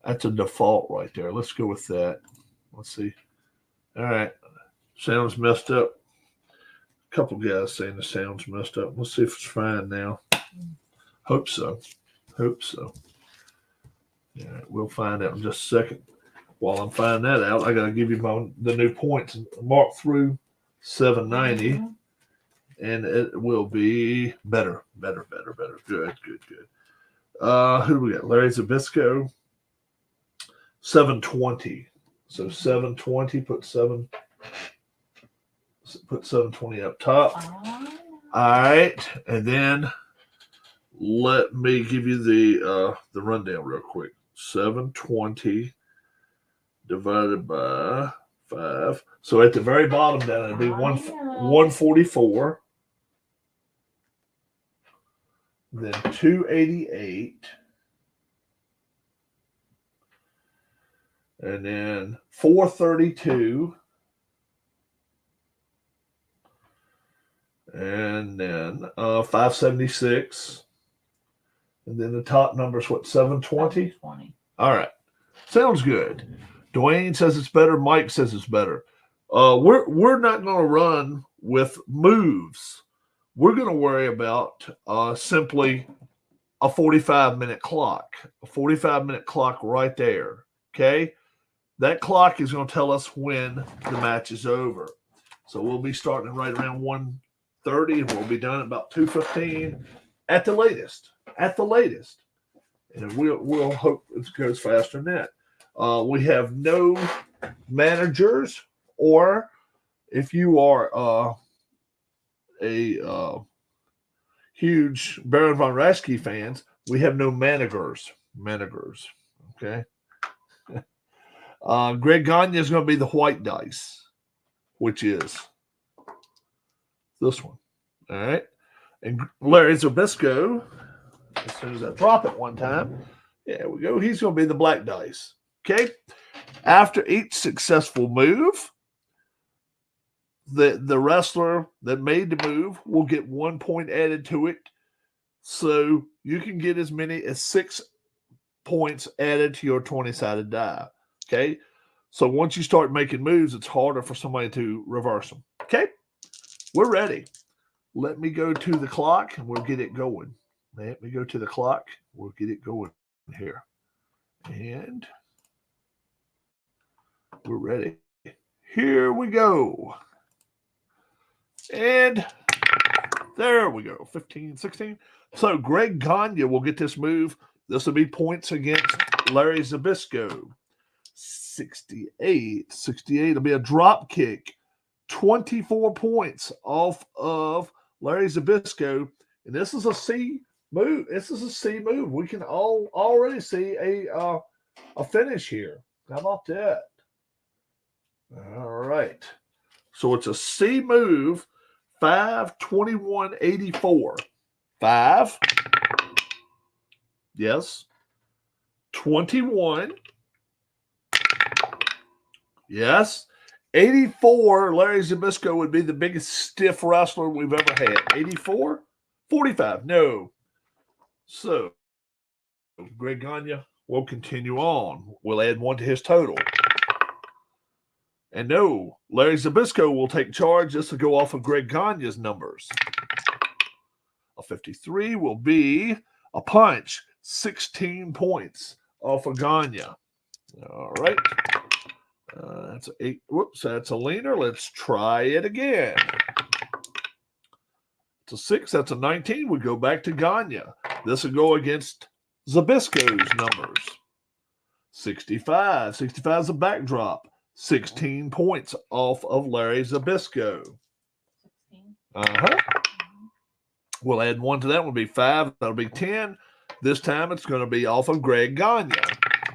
That's a default right there. Let's go with that. Let's see. All right. Sounds messed up. A couple guys saying the sound's messed up. Let's see if it's fine now. Hope so. Hope so. All right, we'll find out in just a second. While I'm finding that out, I got to give you the new points. Mark through 790, and it will be better. Good. Who do we got? Larry Zabisco, 720. So 720, put 720 up top. All right, and then let me give you the rundown real quick. 720 divided by 5. So at the very bottom down, it'll be 144. Then 288. And then 432. And then 576. And then the top number is what, 720? 720. All right. Sounds good. Dwayne says it's better. Mike says it's better. We're not going to run with moves. We're going to worry about simply a 45-minute clock. A 45-minute clock right there. Okay? That clock is going to tell us when the match is over. So we'll be starting right around 1:30, and we'll be done at about 2:15 at the latest. At the latest. And we'll hope it goes faster than that. We have no managers, or if you are a huge Baron von Raschke fans, we have no managers. Okay. Greg Gagne is going to be the white dice, which is this one. All right. And Larry Zbyszko, as soon as I drop it one time, there we go. He's going to be the black dice. Okay. After each successful move, the wrestler that made the move will get 1 point added to it. So you can get as many as 6 points added to your 20-sided die. Okay. So once you start making moves, it's harder for somebody to reverse them. Okay. We're ready. Let me go to the clock and we'll get it going. Let me go to the clock. We'll get it going here. And we're ready. Here we go. And there we go. 15, 16. So Greg Gagne will get this move. This will be points against Larry Zbyszko. 68. 68 will be a drop kick. 24 points off of Larry Zbyszko. And this is a C move. This is a C move. We can already see a finish here. How about that? All right. So it's a C move. 5, 21, 84. 5. Yes. 21. Yes. 84, Larry Zbyszko would be the biggest stiff wrestler we've ever had. 84? 45. No. So, Greg Gagne will continue on. We'll add 1 to his total. And no, Larry Zbyszko will take charge. This will go off of Greg Gagne's numbers. A 53 will be a punch. 16 points off of Gagne. All right. That's 8. Whoops, that's a leaner. Let's try it again. It's a 6. That's a 19. We go back to Gagne. This will go against Zbyszko's numbers. 65. 65 is a backdrop. 16 points off of Larry Zbyszko. 16. We'll add 1 to that. Will be 5. That'll be 10. This time it's going to be off of Greg Gagne.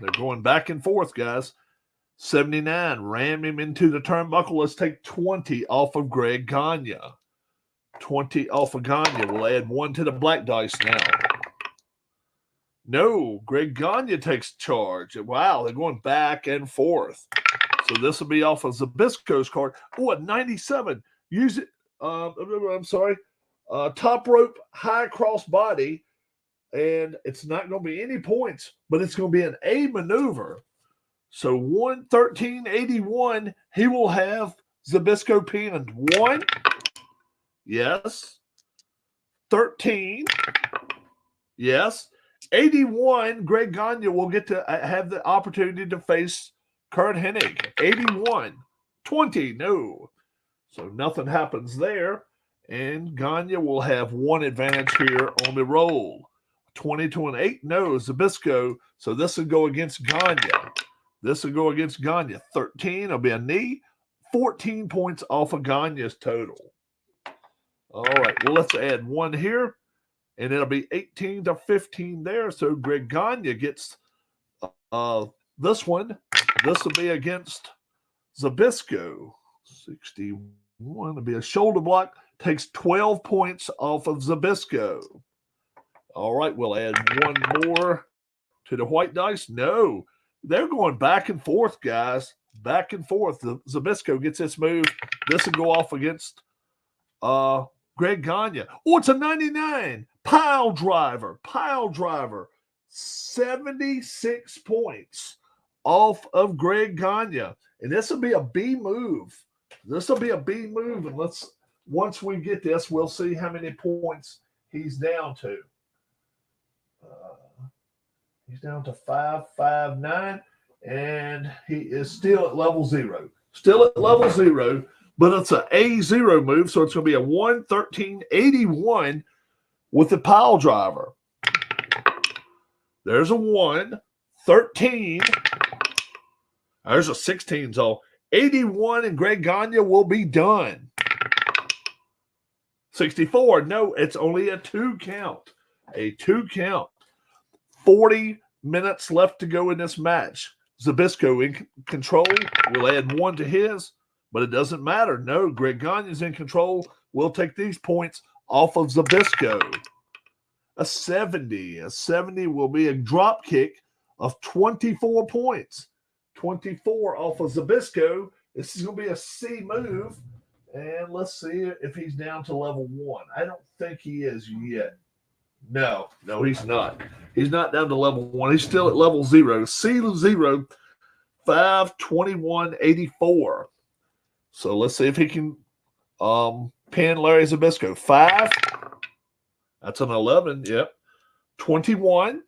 They're going back and forth, guys. 79. Ram him into the turnbuckle. Let's take 20 off of Greg Gagne. 20 off of Gagne. We'll add 1 to the black dice now. No, Greg Gagne takes charge. Wow, they're going back and forth. So this will be off of Zbyszko's card. Oh, a 97. Use it. I'm sorry. Top rope, high cross body. And it's not going to be any points, but it's going to be an A maneuver. So 113.81, he will have Zbyszko pinned. 1. Yes. 13. Yes. 81, Greg Gagne will get to have the opportunity to face Kurt Hennig. 81. 20, no. So nothing happens there. And Gagne will have 1 advantage here on the roll. 22 and 8, no. Zbyszko. So this will go against Gagne. This will go against Gagne. 13 will be a knee. 14 points off of Gagne's total. All right. Well, let's add 1 here. And it'll be 18 to 15 there. So Greg Gagne gets this one. This will be against Zbyszko. 61 will be a shoulder block. Takes 12 points off of Zbyszko. All right. We'll add 1 more to the white dice. No. They're going back and forth, guys. Back and forth. Zbyszko gets this move. This will go off against Greg Gagne. Oh, it's a 99. Pile driver. 76 points off of Greg Gagne. And this will be a B move. And once we get this, we'll see how many points he's down to. He's down to 559, and he is still at level 0. But it's an A0 move, so it's going to be a 113.81 with the pile driver. There's a 1, 13. There's a 16, so 81, and Greg Gagne will be done. 64. No, it's only a 2 count. A 2 count. 40 minutes left to go in this match. Zbyszko in control. We'll add 1 to his, but it doesn't matter. No, Greg Gagne's in control. We'll take these points off of Zbyszko. A 70. A 70 will be a drop kick of 24 points. 24 off of Zbyszko. This is going to be a C move. And let's see if he's down to level 1. I don't think he is yet. No, he's not. He's not down to level 1. He's still at level 0. C0, 521.84. So let's see if he can pin Larry Zbyszko. 5. That's an 11. Yep. 21.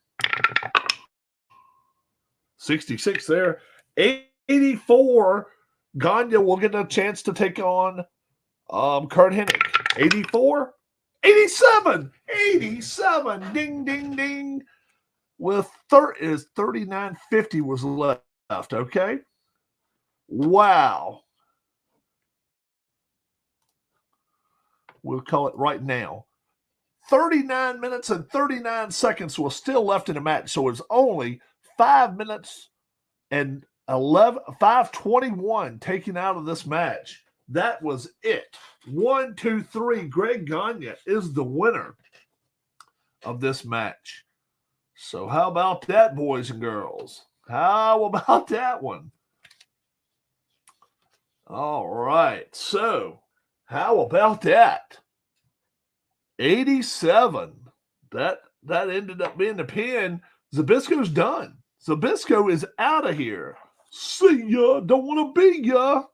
66 there. 84. Gagne will get a chance to take on Kurt Hennig. 84. 87. 87. Ding, ding, ding. With 39.50 was left. Okay. Wow. We'll call it right now. 39 minutes and 39 seconds was still left in the match. So it's only 5 minutes and 5:21 taken out of this match. That was it. 1, 2, 3. Greg Gagne is the winner of this match. So how about that, boys and girls? How about that one? All right. So how about that? 87. That ended up being the pin. Zbyszko's done. Zbyszko is out of here. See ya. Don't want to be ya.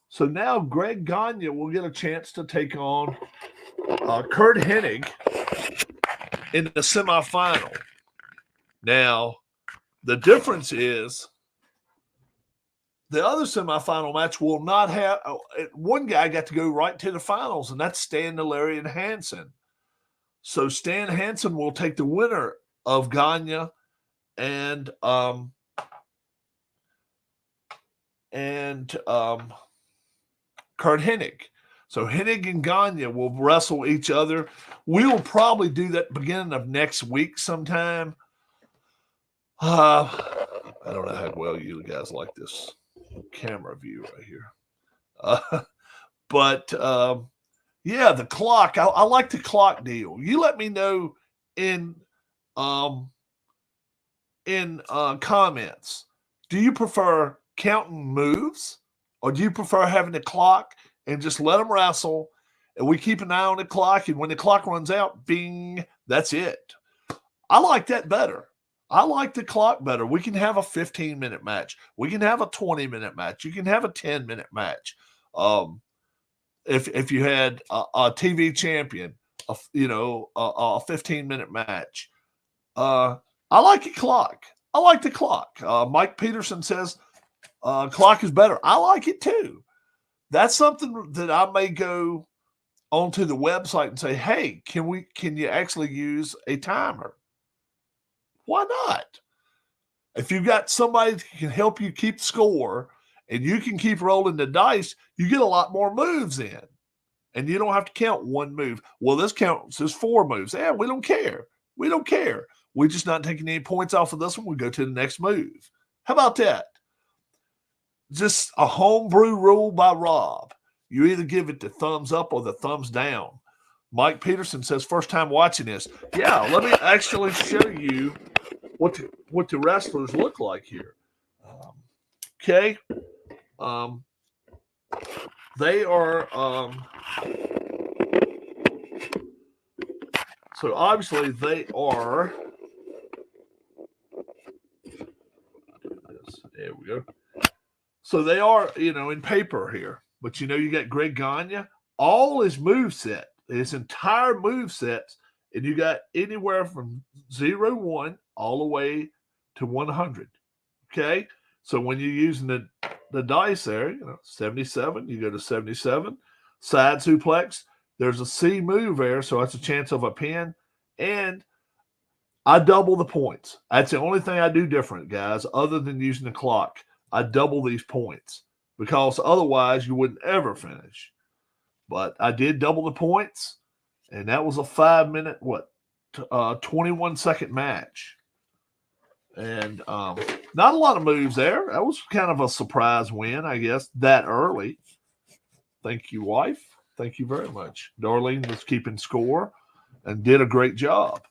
So now Greg Gagne will get a chance to take on Kurt Hennig in the semifinal. Now, the difference is the other semifinal match will not have one guy got to go right to the finals, and that's Stan Delarian Hansen. So Stan Hansen will take the winner of Gagne and Kurt Hennig. So Hennig and Gagne will wrestle each other. We will probably do that beginning of next week sometime. I don't know how well you guys like this camera view right here. But yeah, the clock. I like the clock deal. You let me know in comments. Do you prefer counting moves, or do you prefer having the clock and just let them wrestle, and we keep an eye on the clock, and when the clock runs out, bing, that's it. I like that better. I like the clock better. We can have a 15-minute match. We can have a 20-minute match. You can have a 10-minute match. If you had a TV champion, a 15-minute match. I like a clock. I like the clock. Mike Peterson says clock is better. I like it too. That's something that I may go onto the website and say, hey, can you actually use a timer? Why not? If you've got somebody that can help you keep score and you can keep rolling the dice, you get a lot more moves in. And you don't have to count one move. Well, this counts as 4 moves. Yeah, we don't care. We don't care. We're just not taking any points off of this one. We go to the next move. How about that? Just a homebrew rule by Rob. You either give it the thumbs up or the thumbs down. Mike Peterson says, first time watching this. Yeah, let me actually show you what the wrestlers look like here. Okay. They are so obviously they are. There we go. So they are, in paper here. But you got Greg Gagne, all his moveset, his entire moveset, and you got anywhere from 0-1 all the way to 100. Okay? So when you're using the dice there, 77, you go to 77. Side suplex, there's a C move there, so that's a chance of a pin. And I double the points. That's the only thing I do different, guys, other than using the clock. I double these points because otherwise you wouldn't ever finish. but I did double the points, and that was a 5-minute 21-second match. And not a lot of moves there. That was kind of a surprise win, I guess, that early. Thank you, wife. Thank you very much. Darlene was keeping score and did a great job.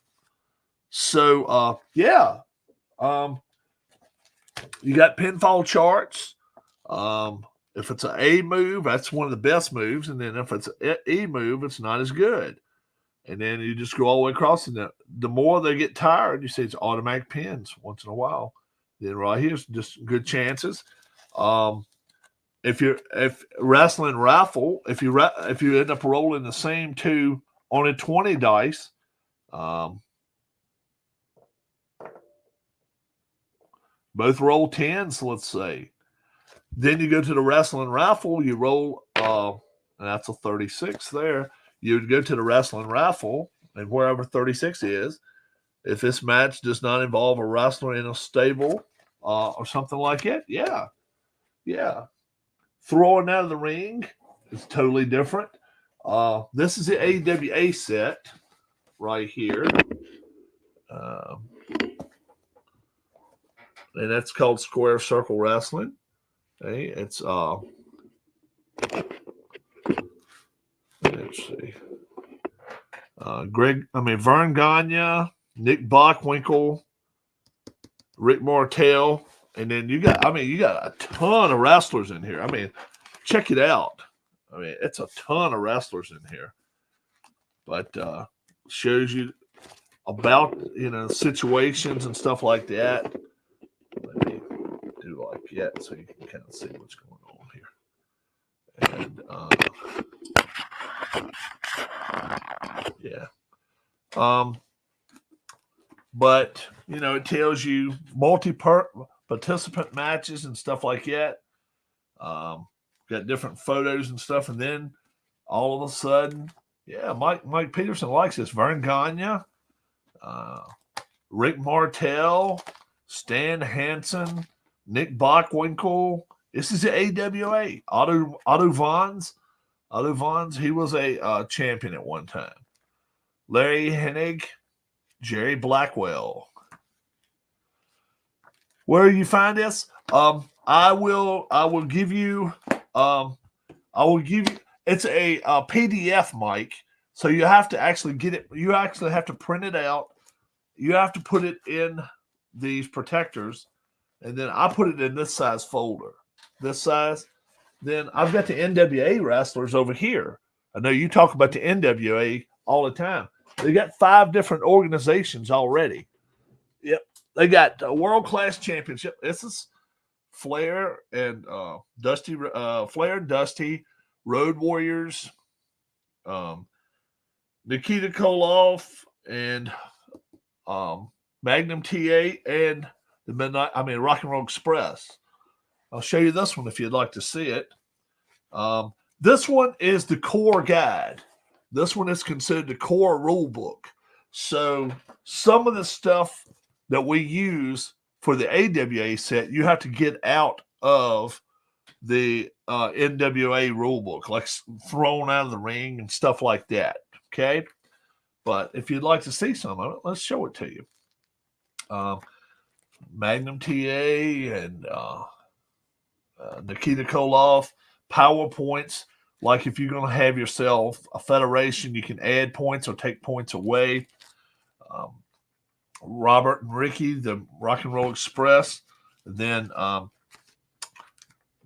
So, yeah. You got pinfall charts. If it's an A move, that's one of the best moves. And then if it's an E move, it's not as good. And then you just go all the way across. And the more they get tired, you see it's automatic pins once in a while. Then right here's just good chances. If wrestling raffle, if you end up rolling the same two on a 20 dice, both roll 10s, let's say. Then you go to the wrestling raffle, you roll, and that's a 36 there. You would go to the wrestling raffle, and wherever 36 is, if this match does not involve a wrestler in a stable or something like it, yeah. Throwing out of the ring is totally different. This is the AWA set right here. And that's called Square Circle Wrestling. Okay, it's let's see. Vern Gagne, Nick Bockwinkel, Rick Martel, and then you got a ton of wrestlers in here. I mean, check it out. I mean, it's a ton of wrestlers in here. But shows you about, situations and stuff like that. Let me do like that so you can kind of see what's going on here. And yeah. But it tells you multi-participant matches and stuff like that. Got different photos and stuff, and then all of a sudden, yeah, Mike Peterson likes this. Vern Gagne, Rick Martel, Stan Hansen, Nick Bockwinkel. This is the AWA. Otto Vons. Otto Vons, he was a champion at one time. Larry Hennig, Jerry Blackwell. Where you find this? I will give you. It's a PDF, Mike. So you have to actually get it. You actually have to print it out. You have to put it in these protectors, and then I put it in this size folder. This size. Then I've got the NWA wrestlers over here. I know you talk about the NWA all the time. They got 5 different organizations already. Yep. They got a world-class championship. This is Flair and Dusty, Road Warriors, Nikita Koloff, and Magnum TA, and the Rock and Roll Express. I'll show you this one if you'd like to see it. This one is the core guide. This one is considered the core rule book. So some of the stuff that we use for the AWA set, you have to get out of the NWA rule book, like thrown out of the ring and stuff like that. Okay. But if you'd like to see some of it, let's show it to you. Magnum TA and Nikita Koloff, PowerPoints. Like if you're going to have yourself a federation, you can add points or take points away. Robert and Ricky, the Rock and Roll Express. And then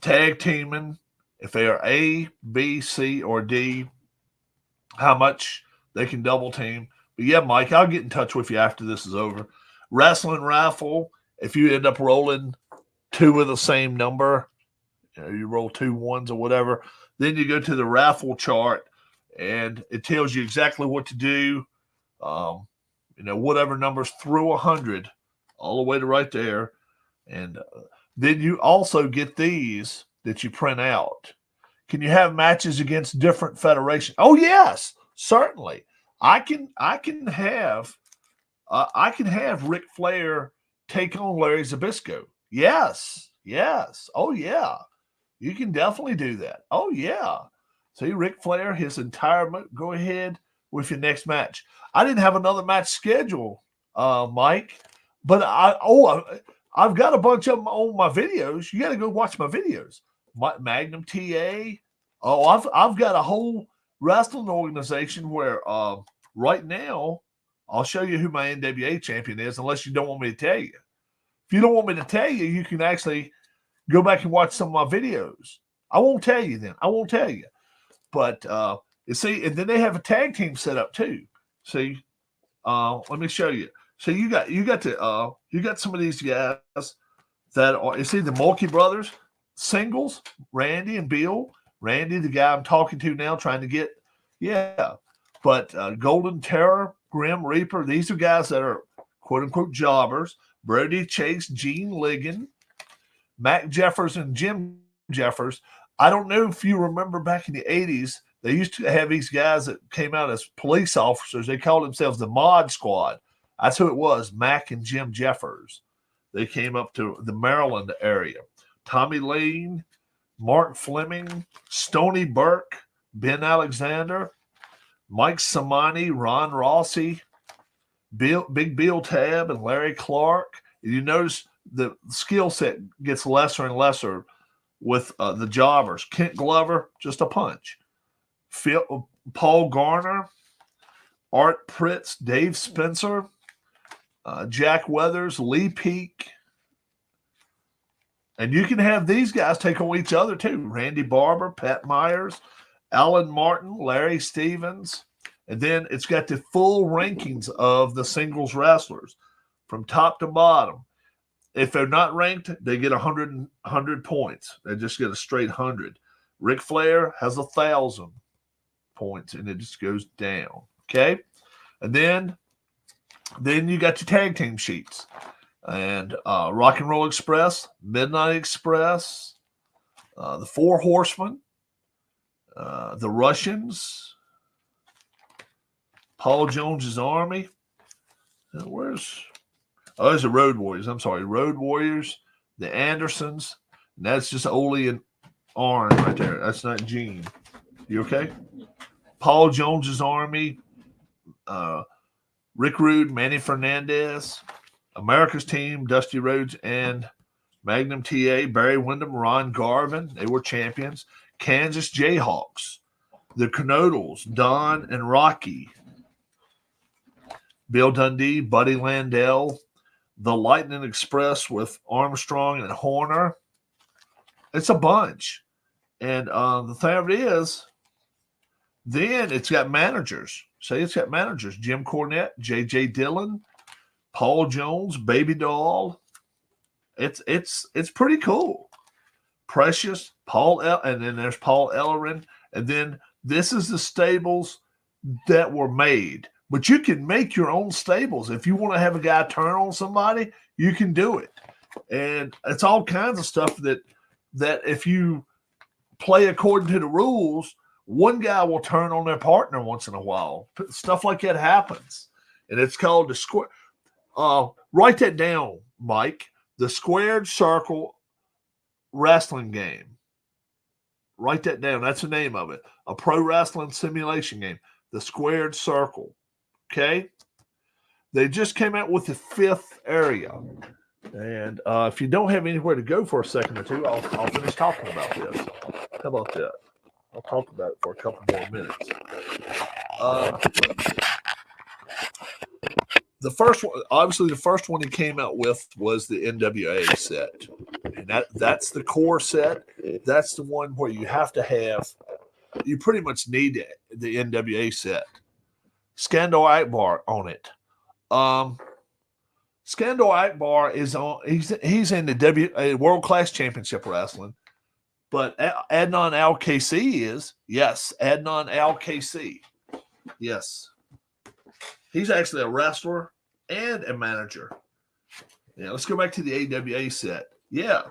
tag teaming, if they are A, B, C, or D, how much they can double team. But yeah, Mike, I'll get in touch with you after this is over. Wrestling raffle, if you end up rolling 2 of the same number, you roll 2 ones or whatever, then you go to the raffle chart and it tells you exactly what to do. Whatever numbers through 100 all the way to right there. And then you also get these that you print out. Can you have matches against different federations? Oh, yes, certainly. I can have Ric Flair take on Larry Zbyszko. Yes. Oh, yeah. You can definitely do that. Oh, yeah. See, Ric Flair, his entire go ahead with your next match. I didn't have another match scheduled, Mike, but I've got a bunch of them on my videos. You got to go watch my videos. Magnum TA. Oh, I've got a whole wrestling organization where right now I'll show you who my NWA champion is, unless you don't want me to tell you. If you don't want me to tell you, you can actually go back and watch some of my videos. I won't tell you then. I won't tell you. But you see, and then they have a tag team set up too. See, let me show you. So you got some of these guys that are, you see, the Mulkey brothers, singles, Randy and Bill. Randy, the guy I'm talking to now, trying to get, yeah. But Golden Terror, Grim Reaper, these are guys that are quote unquote jobbers. Brody Chase, Gene Ligon, Mac Jeffers, and Jim Jeffers. I don't know if you remember back in the 80s, they used to have these guys that came out as police officers. They called themselves the Mod Squad. That's who it was, Mac and Jim Jeffers. They came up to the Maryland area. Tommy Lane, Mark Fleming, Stony Burke, Ben Alexander, Mike Samani, Ron Rossi, Big Bill Tab, and Larry Clark. You notice the skill set gets lesser and lesser with the jobbers. Kent Glover, just a punch. Paul Garner, Art Pritz, Dave Spencer, Jack Weathers, Lee Peak. And you can have these guys take on each other too. Randy Barber, Pat Myers, Alan Martin, Larry Stevens. And then it's got the full rankings of the singles wrestlers from top to bottom. If they're not ranked, they get 100 points. They just get a straight 100. Ric Flair has 1,000 points, and it just goes down. Okay? And then you got your tag team sheets. And Rock and Roll Express, Midnight Express, the Four Horsemen, the Russians, Paul Jones's Army. There's the Road Warriors. I'm sorry, Road Warriors, the Andersons. And that's just Ole and Arn right there. That's not Gene. You okay? Paul Jones's Army, Rick Rude, Manny Fernandez, America's Team, Dusty Rhodes and Magnum TA, Barry Windham, Ron Garvin. They were champions. Kansas Jayhawks, the Canodals, Don and Rocky, Bill Dundee, Buddy Landell, the Lightning Express with Armstrong and Horner. It's a bunch. And the thing of it is, then it's got managers. Say it's got managers. Jim Cornette, J.J. Dillon, Paul Jones, Baby Doll. It's pretty cool. Precious, and then there's Paul Ellerin. And then this is the stables that were made. But you can make your own stables. If you want to have a guy turn on somebody, you can do it. And it's all kinds of stuff that if you play according to the rules, one guy will turn on their partner once in a while. Stuff like that happens. And it's called the square. Write that down, Mike. The Squared Circle Wrestling Game. Write that down. That's the name of it. A pro wrestling simulation game. The Squared Circle. Okay? They just came out with the 5th area. And if you don't have anywhere to go for a second or two, I'll finish talking about this. How about that? I'll talk about it for a couple more minutes. The first one, obviously, the first one he came out with was the NWA set, and that's the core set. That's the one where you have to have. You pretty much need the NWA set. Skandar Akbar on it. Skandar Akbar is on. He's in the World Class Championship Wrestling. But Adnan Al-KC is. Yes, Adnan Al-KC. Yes. He's actually a wrestler and a manager. Yeah, let's go back to the AWA set. Yeah.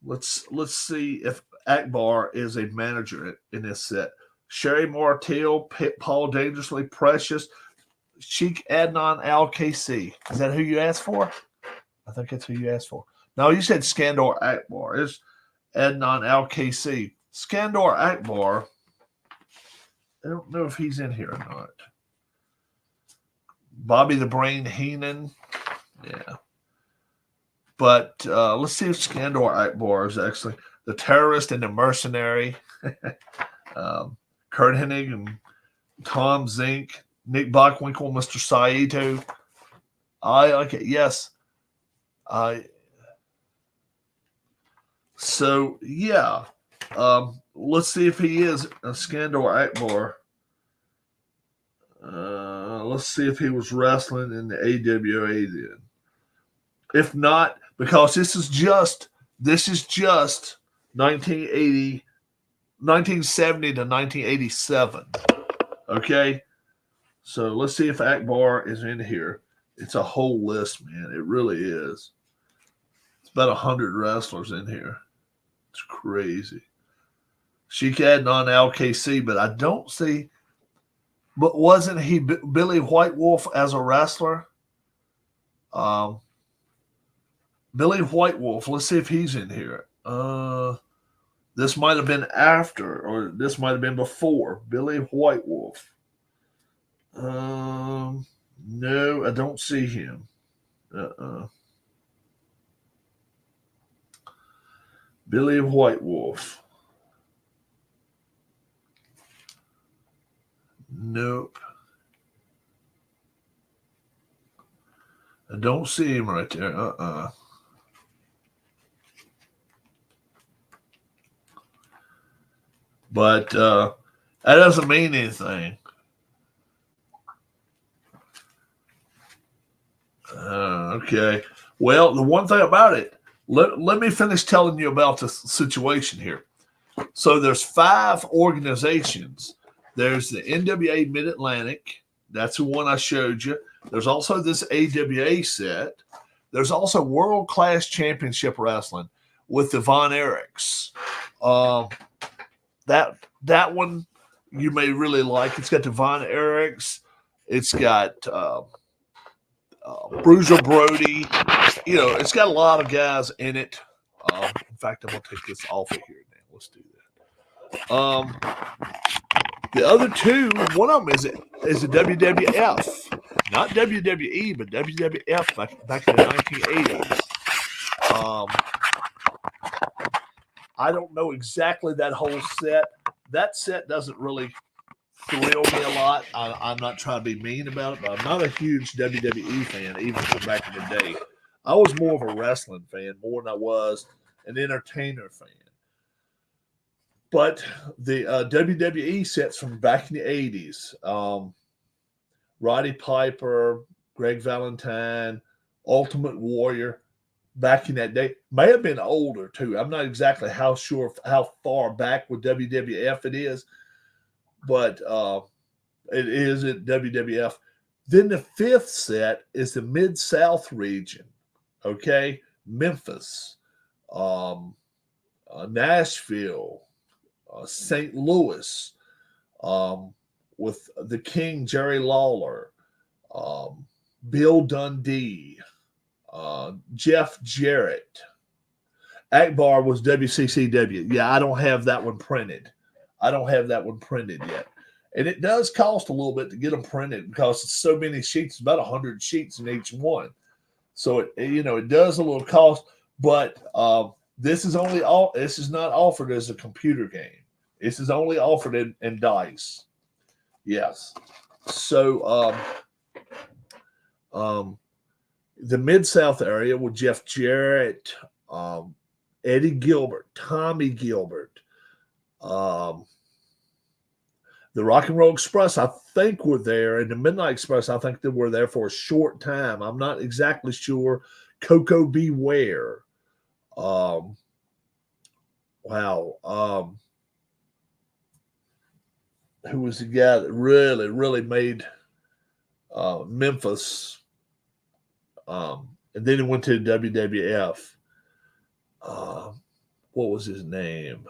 Let's see if Akbar is a manager in this set. Sherry Martel, Paul Dangerously Precious, Sheik Adnan Al-KC. Is that who you asked for? I think that's who you asked for. No, you said Skandar Akbar. Adnan Al-KC. Skandor Akbar, I don't know if he's in here or not. Bobby the Brain Heenan. Yeah. But let's see if Skandor Akbar is actually the terrorist and the mercenary. Kurt Hennig and Tom Zink, Nick Bockwinkel, Mr. Saito. I like it. Yes. So, yeah. Let's see if he is a Skandor Akbar. Let's see if he was wrestling in the AWA then. If not, because this is just 1970 to 1987. Okay? So let's see if Akbar is in here. It's a whole list, man. It really is. It's about 100 wrestlers in here. It's crazy. Sheik Adnan Al-KC, but I don't see. But wasn't he Billy White Wolf as a wrestler? Billy White Wolf. Let's see if he's in here. This might have been after, or this might have been before Billy White Wolf. No, I don't see him. Billy White Wolf. Nope. I don't see him right there. But that doesn't mean anything. Okay. Well, the one thing about it, let me finish telling you about the situation here. So there's 5 organizations. There's the NWA Mid-Atlantic. That's the one I showed you. There's also this AWA set. There's also World Class Championship Wrestling with the Von Erichs. That one you may really like. It's got the Von Erichs. It's got Bruiser Brody. You know, it's got a lot of guys in it. In fact, I'm going to take this off of here now. Let's do that. The other two, one of them is the WWF. Not WWE, but WWF back in the 1980s. I don't know exactly that whole set. That set doesn't really thrill me a lot. I'm not trying to be mean about it, but I'm not a huge WWE fan, even from back in the day. I was more of a wrestling fan more than I was an entertainer fan. But the WWE sets from back in the 80s, Roddy Piper, Greg Valentine, Ultimate Warrior, back in that day, may have been older too. I'm not exactly how far back with WWF it is, but it is at WWF. Then the 5th set is the Mid-South region, okay? Memphis, Nashville, St. Louis, with the King, Jerry Lawler, Bill Dundee, Jeff Jarrett. Akbar was WCCW. Yeah, I don't have that one printed. Yet. And it does cost a little bit to get them printed because it's so many sheets, about 100 sheets in each one. So it does a little cost, but this is not offered as a computer game. This is only offered in dice. Yes. So the Mid-South area with Jeff Jarrett, Eddie Gilbert, Tommy Gilbert, the Rock and Roll Express, I think were there, and the Midnight Express, I think they were there for a short time. I'm not exactly sure. Coco Beware. Wow. Who was the guy that really, really made Memphis? And then he went to WWF. What was his name?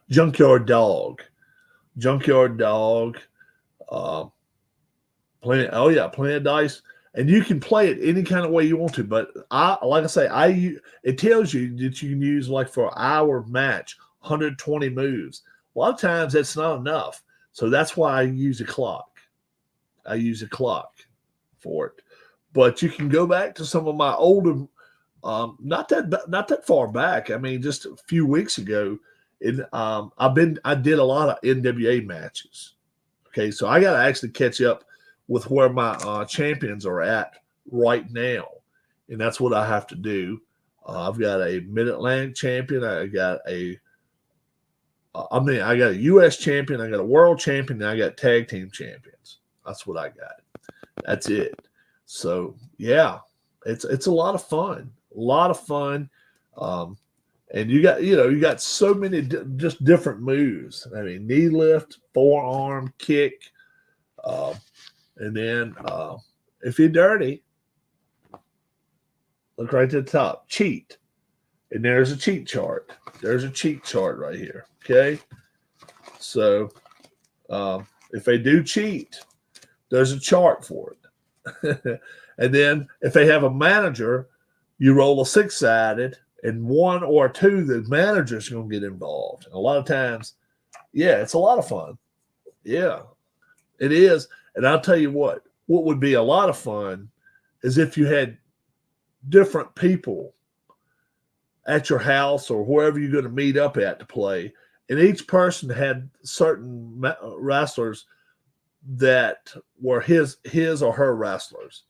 Junkyard Dog. Playing Dice. And you can play it any kind of way you want to. But like I say, it tells you that you can use, like, for an hour match, 120 moves. A lot of times that's not enough. So that's why I use a clock. I use a clock for it. But you can go back to some of my older, not that far back. I mean, just a few weeks ago, I did a lot of NWA matches. Okay, so I got to actually catch up with where my champions are at right now, and that's what I have to do. I've got a Mid-Atlantic champion. I got a U.S. champion. I got a world champion. And I got tag team champions. That's what I got. That's it. So yeah, it's a lot of fun. A lot of fun. And you got so many just different moves. I mean, knee lift, forearm, kick, and then if you're dirty, look right to the top, cheat. And there's a cheat chart. There's a cheat chart right here. Okay. So if they do cheat, there's a chart for it. And then if they have a manager, you roll a 6-sided, and 1 or 2, the manager's going to get involved. And a lot of times, yeah, it's a lot of fun. Yeah, it is. And I'll tell you what would be a lot of fun is if you had different people at your house or wherever you're going to meet up at to play, and each person had certain wrestlers that were his or her wrestlers.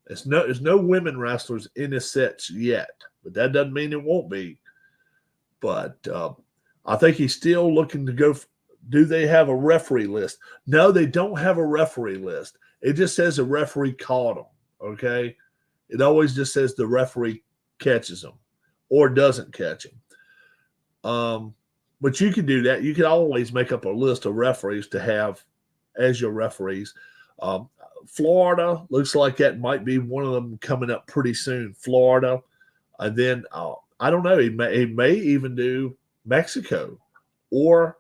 There's no women wrestlers in this set yet, but that doesn't mean it won't be. But I think he's still looking to go. Do they have a referee list? No, they don't have a referee list. It just says a referee caught them. Okay, it always just says the referee catches them or doesn't catch them. But you can do that. You can always make up a list of referees to have as your referees. Florida looks like that might be one of them coming up pretty soon. Florida, and then I don't know. He may even do Mexico or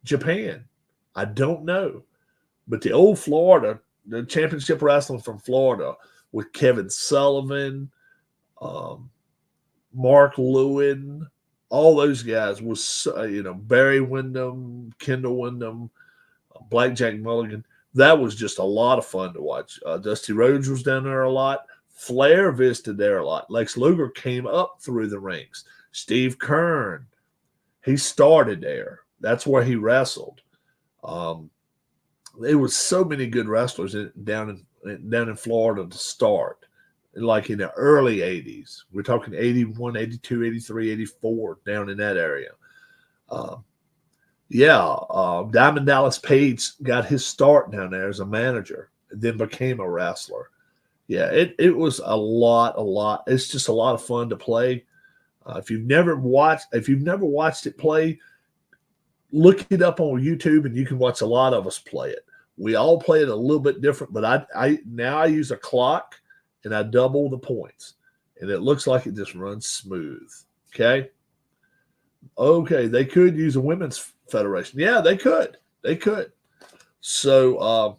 Japan. I don't know, but the old Florida, the championship wrestling from Florida with Kevin Sullivan, Mark Lewin, all those guys was Barry Windham, Kendall Windham, Blackjack Mulligan. That was just a lot of fun to watch. Dusty Rhodes was down there a lot. Flair visited there a lot. Lex Luger came up through the ranks. Steve Kern, he started there. That's where he wrestled. There was so many good wrestlers down in Florida to start, like in the early 80s. We're talking 81, 82, 83, 84, down in that area. Diamond Dallas Page got his start down there as a manager and then became a wrestler. Yeah, it was a lot. It's just a lot of fun to play. If you've never watched it play, look it up on YouTube and you can watch a lot of us play it. We all play it a little bit different, but I now use a clock and I double the points, and it looks like it just runs smooth. Okay. They could use a women's federation. Yeah, they could. So,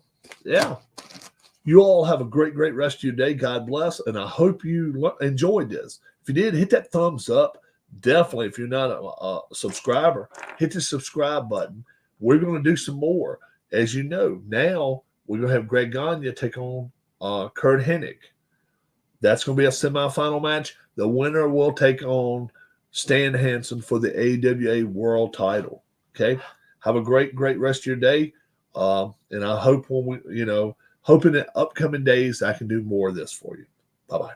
you all have a great rest of your day. God bless. And I hope you enjoyed this. If you did, hit that thumbs up. Definitely, if you're not a subscriber, hit the subscribe button. We're going to do some more. As you know, now we're going to have Greg Gagne take on Kurt Hennig. That's going to be a semifinal match. The winner will take on Stan Hansen for the AWA World Title. Okay, have a great rest of your day, and I hope hope in the upcoming days I can do more of this for you. Bye bye.